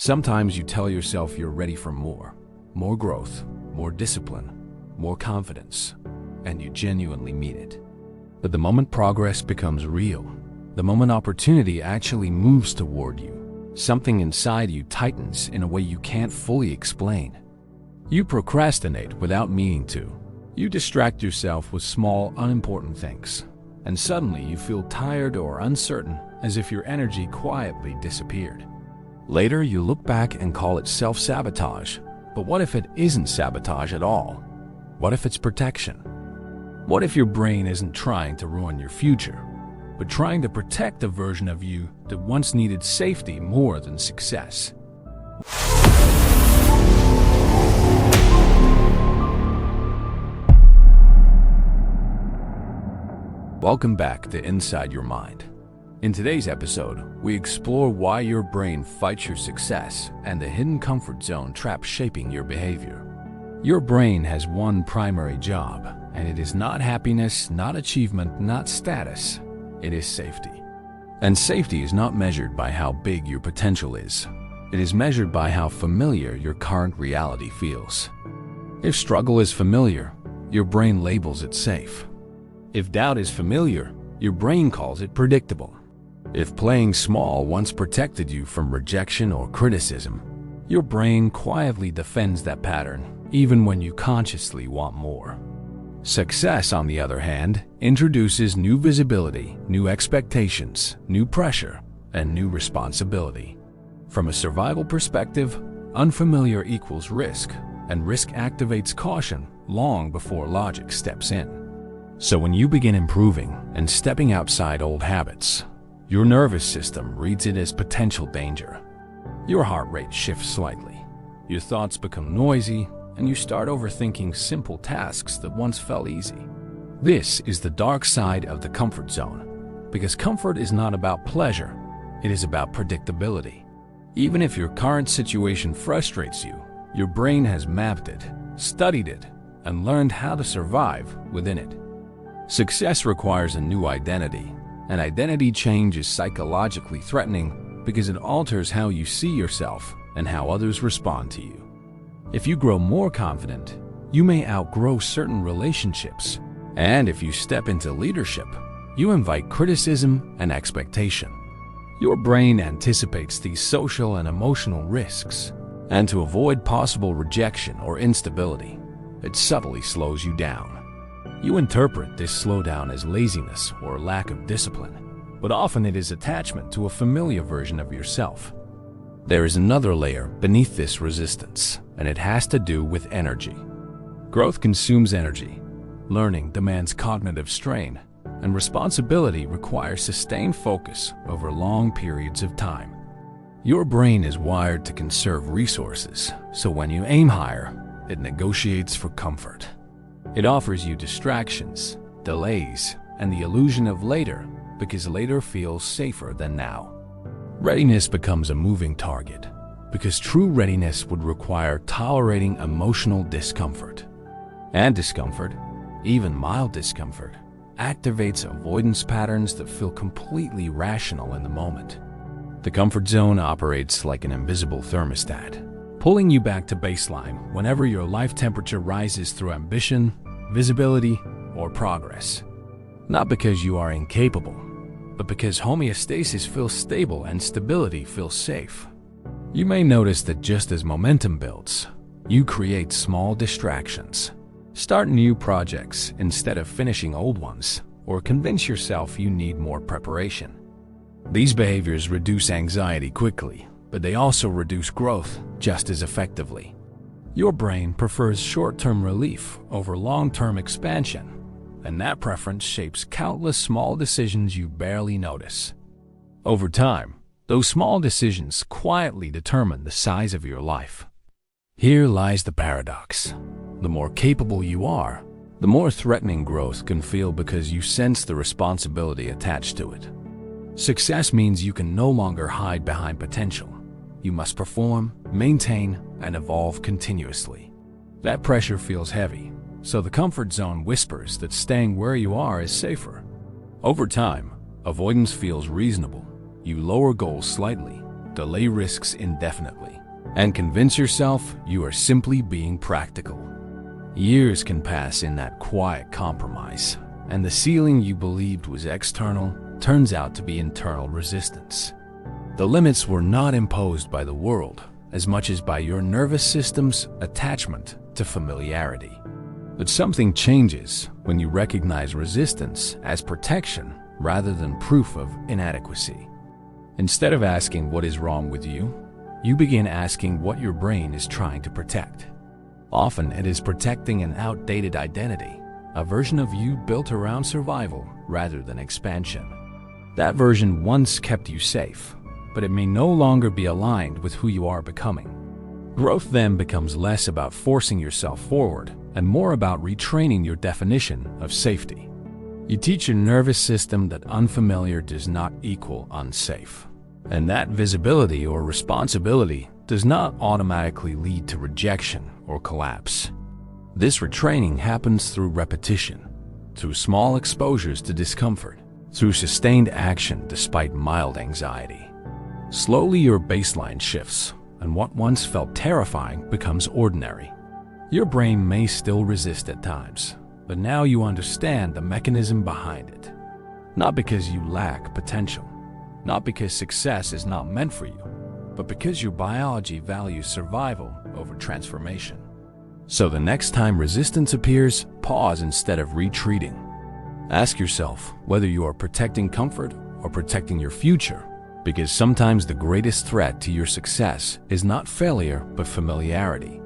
Sometimes you tell yourself you're ready for more growth, more discipline, more confidence, and you genuinely mean it. But the moment progress becomes real, the moment opportunity actually moves toward you, something inside you tightens in a way you can't fully explain. You procrastinate without meaning to. You distract yourself with small, unimportant things, and suddenly you feel tired or uncertain, as if your energy quietly disappeared. Later, you look back and call it self-sabotage. But what if it isn't sabotage at all? What if it's protection? What if your brain isn't trying to ruin your future, but trying to protect the version of you that once needed safety more than success? Welcome back to Inside Your Mind. In today's episode, we explore why your brain fights your success and the hidden comfort zone trap shaping your behavior. Your brain has one primary job, and it is not happiness, not achievement, not status. It is safety. And safety is not measured by how big your potential is. It is measured by how familiar your current reality feels. If struggle is familiar, your brain labels it safe. If doubt is familiar, your brain calls it predictable. If playing small once protected you from rejection or criticism, your brain quietly defends that pattern, even when you consciously want more. Success, on the other hand, introduces new visibility, new expectations, new pressure, and new responsibility. From a survival perspective, unfamiliar equals risk, and risk activates caution long before logic steps in. So when you begin improving and stepping outside old habits, your nervous system reads it as potential danger. Your heart rate shifts slightly, your thoughts become noisy, and you start overthinking simple tasks that once felt easy. This is the dark side of the comfort zone, because comfort is not about pleasure, it is about predictability. Even if your current situation frustrates you, your brain has mapped it, studied it, and learned how to survive within it. Success requires a new identity, and identity change is psychologically threatening because it alters how you see yourself and how others respond to you. If you grow more confident, you may outgrow certain relationships, and if you step into leadership, you invite criticism and expectation. Your brain anticipates these social and emotional risks, and to avoid possible rejection or instability, it subtly slows you down. You interpret this slowdown as laziness or lack of discipline, but often it is attachment to a familiar version of yourself. There is another layer beneath this resistance, and it has to do with energy. Growth consumes energy, learning demands cognitive strain, and responsibility requires sustained focus over long periods of time. Your brain is wired to conserve resources, so when you aim higher, it negotiates for comfort. It offers you distractions, delays, and the illusion of later, because later feels safer than now. Readiness becomes a moving target, because true readiness would require tolerating emotional discomfort. And discomfort, even mild discomfort, activates avoidance patterns that feel completely rational in the moment. The comfort zone operates like an invisible thermostat, pulling you back to baseline whenever your life temperature rises through ambition, visibility, or progress. Not because you are incapable, but because homeostasis feels stable and stability feels safe. You may notice that just as momentum builds, you create small distractions. Start new projects instead of finishing old ones, or convince yourself you need more preparation. These behaviors reduce anxiety quickly, but they also reduce growth just as effectively. Your brain prefers short-term relief over long-term expansion, and that preference shapes countless small decisions you barely notice. Over time, those small decisions quietly determine the size of your life. Here lies the paradox. The more capable you are, the more threatening growth can feel because you sense the responsibility attached to it. Success means you can no longer hide behind potential. You must perform, maintain, and evolve continuously. That pressure feels heavy, so the comfort zone whispers that staying where you are is safer. Over time, avoidance feels reasonable. You lower goals slightly, delay risks indefinitely, and convince yourself you are simply being practical. Years can pass in that quiet compromise, and the ceiling you believed was external turns out to be internal resistance. The limits were not imposed by the world as much as by your nervous system's attachment to familiarity. But something changes when you recognize resistance as protection rather than proof of inadequacy. Instead of asking what is wrong with you, you begin asking what your brain is trying to protect. Often it is protecting an outdated identity, a version of you built around survival rather than expansion. That version once kept you safe, but it may no longer be aligned with who you are becoming. Growth then becomes less about forcing yourself forward and more about retraining your definition of safety. You teach your nervous system that unfamiliar does not equal unsafe, and that visibility or responsibility does not automatically lead to rejection or collapse. This retraining happens through repetition, through small exposures to discomfort, through sustained action despite mild anxiety. Slowly your baseline shifts, and what once felt terrifying becomes ordinary. Your brain may still resist at times, but now you understand the mechanism behind it. Not because you lack potential, not because success is not meant for you, but because your biology values survival over transformation. So the next time resistance appears, pause instead of retreating. Ask yourself whether you are protecting comfort or protecting your future, because sometimes the greatest threat to your success is not failure but familiarity.